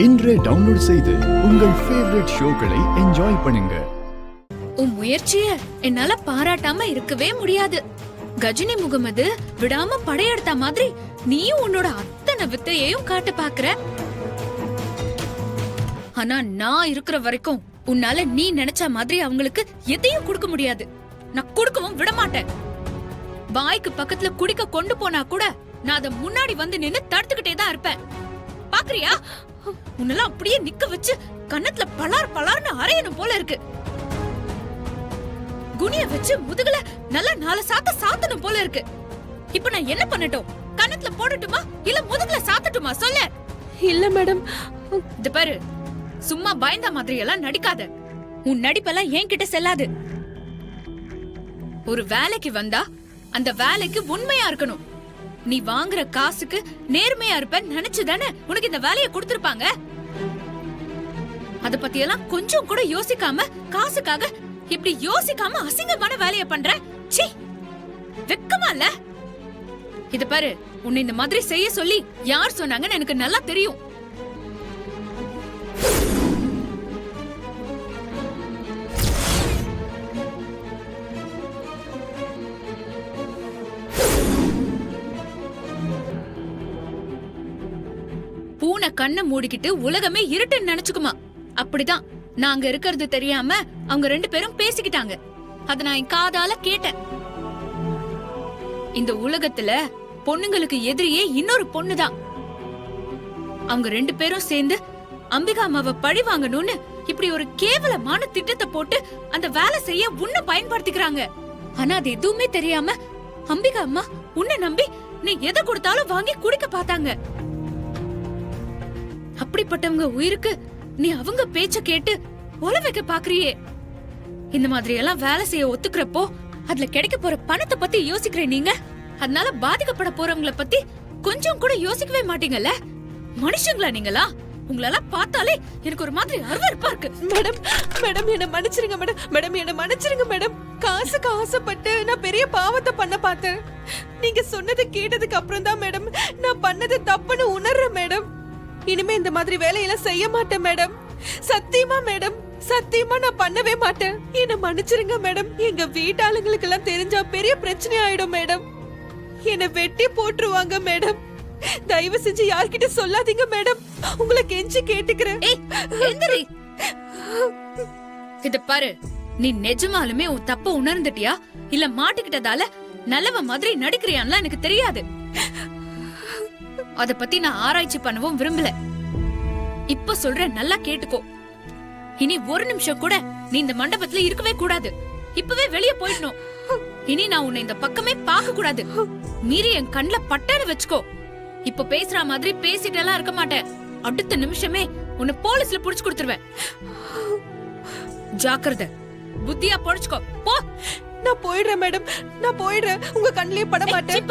இன்றே டவுன்லோட் செய்து உங்கள் ஃபேவரட் ஷோக்களை என்ஜாய் பண்ணுங்க. உன் முயற்சிய என்னால பாராட்டாம இருக்கவே முடியாது. கஜினி முகமது விடாம படையெடுத்த மாதிரி நீயும் உன்னோட அத்தனை வித்தையையும் காட்ட பாக்குற. ஆனா நான் இருக்கிற வரைக்கும் உன்னால நீ நினைச்ச மாதிரி அவங்களுக்கு எதையும் கொடுக்க முடியாது. நான் கொடுக்கவும் விட மாட்டேன். பாய்க்கு பக்கத்துல குடிக்க கொண்டு போனா கூட நான் அத முன்னாடி வந்து நின்னு தடுத்துக்கிட்டே தான் இருப்பேன். பாக்குறியா? உன்னெல்லாம் அப்படியே நிக்க வச்சு கன்னத்துல பலார் பலார்னு அரையணும் போல இருக்கு. குனிய வச்சு முதுகுல நல்லா 4 சாத்த சாத்தணும் போல இருக்கு. இப்ப நான் என்ன பண்ணட்டும்? கன்னத்துல போடட்டுமா இல்ல முதுகுல சாத்தட்டுமா சொல்ல? இல்ல மேடம். இது பாரு, சும்மா பயந்த மாதிரி எல்லாம் நடிக்காத. உன் நடிப்பெல்லாம் என்கிட்ட செல்லாது. ஒரு வேலைக்கு வந்தா அந்த வேலைக்கு உண்மையா இருக்கணும். நீ வாங்குற காசுக்கு நேர்மையா இருப்ப நினைச்சுதானே உனக்கு இந்த வேலையை கொடுத்திருப்பாங்க. அத பத்தி எல்லாம் கொஞ்சம் கூட யோசிக்காம காசுக்காக இப்படி யோசிக்காம அசிங்கமான வேலைய பண்ற. சீ, வெக்கமா இல்ல? இது பாரு, உன்னை இந்த மாதிரி செய்ய சொல்லி யார் சொன்னாங்கன்னு எனக்கு நல்லா தெரியும். பூனை கண்ணை மூடிக்கிட்டு உலகமே இருட்டுன்னு நினைச்சுக்குமா. அப்படிதான் நாங்க இருக்கிறது தெரியாம அவங்க 2 பேரும் பேசிக்கிட்டாங்க. அத நான் என் காதால கேட்டேன். இந்த உலகத்துல பொண்ணுங்களுக்கு எதிரியே இன்னொரு பொண்ணுதான். அவங்க 2 பேரும் சேர்ந்து அம்பிகா அம்மாவை பழி வாங்கணும்னு இப்படி ஒரு கேவலமான திட்டத்தை போட்டு அந்த வேலை செய்ய உன்னை பயன்படுத்திக்கிறாங்க. ஆனா அது எதுவுமே தெரியாம அம்பிகா அம்மா உன்னை நம்பி நீ எதை கொடுத்தாலும் வாங்கி குடிக்க பார்த்தாங்க. அப்படிப்பட்டவங்க உயிருக்கு நீ அவங்க பேச்ச கேட்டு ஒல வைக்க பாக்குறியே. இந்த மாதிரி எல்லாம் வேலை செய்ய ஒத்துக்கிறப்போ அதுல கிடைக்க போற பணத்தை பத்தி யோசிக்கிற நீங்க, அதனால பாதிக்கப்பட போறவங்கள பத்தி கொஞ்சம் கூட யோசிக்கவே மாட்டீங்கல்ல. மனுஷங்களா நீங்களா? உங்களெல்லாம் பார்த்தாலே எனக்கு ஒரு மாதிரி அருவருப்பா இருக்கு. மேடம், மேடம் என்ன மன்னிச்சிருங்க மேடம். மேடம் என்ன மன்னிச்சிருங்க மேடம். காசுக்கு ஆசைப்பட்டு நான் பெரிய பாவத்தை பண்ண பார்த்தேன். நீங்க சொன்னதை கேட்டதுக்கு அப்புறம் தான் மேடம் நான் பண்ணது தப்புன்னு உணர்றேன் மேடம். இனிமே இந்த மாதிரி வேலையெல்லாம் செய்ய மாட்டேன் மேடம். சத்தியமா மேடம், சத்தியமா நான் பண்ணவே மாட்டேன். என்ன மன்னிச்சிருங்க மேடம். எங்க வீட்டாளுங்களுக்கு எல்லாம் தெரிஞ்சா பெரிய பிரச்சனை ஆயிடும் மேடம். என்ன வெட்டி போட்டுருவாங்க மேடம். தயவு செஞ்சு யார்கிட்ட சொல்லாதீங்க மேடம். உங்களை கெஞ்சி கேட்டுக்கிறேன். இத பாரு, நீ நிஜமாலுமே உன் தப்ப உணர்ந்துட்டியா இல்ல மாட்டிக்கிட்டதால நல்லவ மாதிரி நடிக்கிறியான்லாம் எனக்கு தெரியாது. அத பத்தி நான் ஆராய்ச்சி பண்ணவும் விரும்பல. இப்ப சொல்ற, நல்லா கேட்டுக்கோ. இனி ஒரு நிமிஷம் கூட நீ இந்த மண்டபத்துல இருக்கவே கூடாது. இப்பவே வெளிய போயிடணும். இனி நான் உன்னை இந்த பக்கமே பார்க்க கூடாது. மீறி என் கண்ணுல பட்டான்னு வச்சுக்கோ. இப்ப பேசுற மாதிரி பேசிட்டெல்லாம் இருக்க மாட்டேன். அடுத்த நிமிஷமே உன்னை போலீஸ்ல புடிச்சு கொடுத்துருவேன். ஜாக்கிரதை, புத்தியா பொழைச்சுக்கோ. போ. நான் போயிடுறேன் மேடம், நான் போயிடுறேன். உங்க கண்ணிலே பட மாட்டேன்.